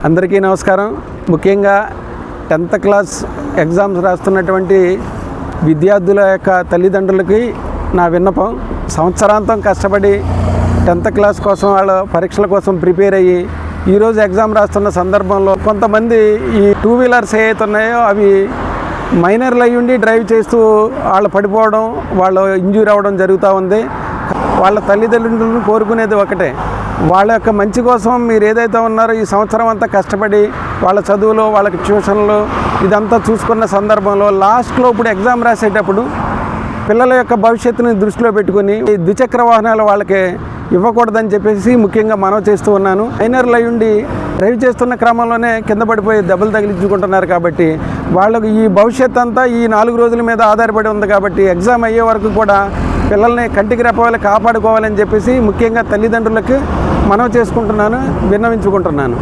అందరికీ నమస్కారం. ముఖ్యంగా 10th క్లాస్ ఎగ్జామ్స్ రాస్తున్నటువంటి విద్యార్థుల యొక్క తల్లిదండ్రులకి నా విన్నపం, సంవత్సరాంతం కష్టపడి 10th క్లాస్ కోసం వాళ్ళ పరీక్షల కోసం ప్రిపేర్ అయ్యి ఈరోజు ఎగ్జామ్ రాస్తున్న సందర్భంలో కొంతమంది ఈ 2 వీలర్స్ ఏవైతే ఉన్నాయో అవి మైనర్లు అయ్యుండి డ్రైవ్ చేస్తూ వాళ్ళు పడిపోవడం, వాళ్ళు ఇంజ్యూర్ అవ్వడం జరుగుతూ ఉంది. వాళ్ళ తల్లిదండ్రులను కోరుకునేది ఒకటే, వాళ్ళ యొక్క మంచి కోసం మీరు ఏదైతే ఉన్నారో ఈ సంవత్సరం అంతా కష్టపడి వాళ్ళ చదువులో వాళ్ళకి ట్యూషన్లు ఇదంతా చూసుకున్న సందర్భంలో లాస్ట్లో ఇప్పుడు ఎగ్జామ్ రాసేటప్పుడు పిల్లల యొక్క భవిష్యత్తుని దృష్టిలో పెట్టుకుని ఈ ద్విచక్ర వాహనాలు వాళ్ళకి ఇవ్వకూడదని చెప్పేసి ముఖ్యంగా మనవి చేస్తూ ఉన్నాను. మైనర్లు అయ్యుండి డ్రైవ్ చేస్తున్న క్రమంలోనే కింద పడిపోయి దెబ్బలు తగిలించుకుంటున్నారు కాబట్టి వాళ్ళకు ఈ భవిష్యత్ అంతా ఈ 4 రోజుల మీద ఆధారపడి ఉంది. కాబట్టి ఎగ్జామ్ అయ్యే వరకు కూడా పిల్లల్ని కంటికి రెప్పవాలి కాపాడుకోవాలని చెప్పేసి ముఖ్యంగా తల్లిదండ్రులకు మనవి చేసుకుంటున్నాను, విన్నవించుకుంటున్నాను.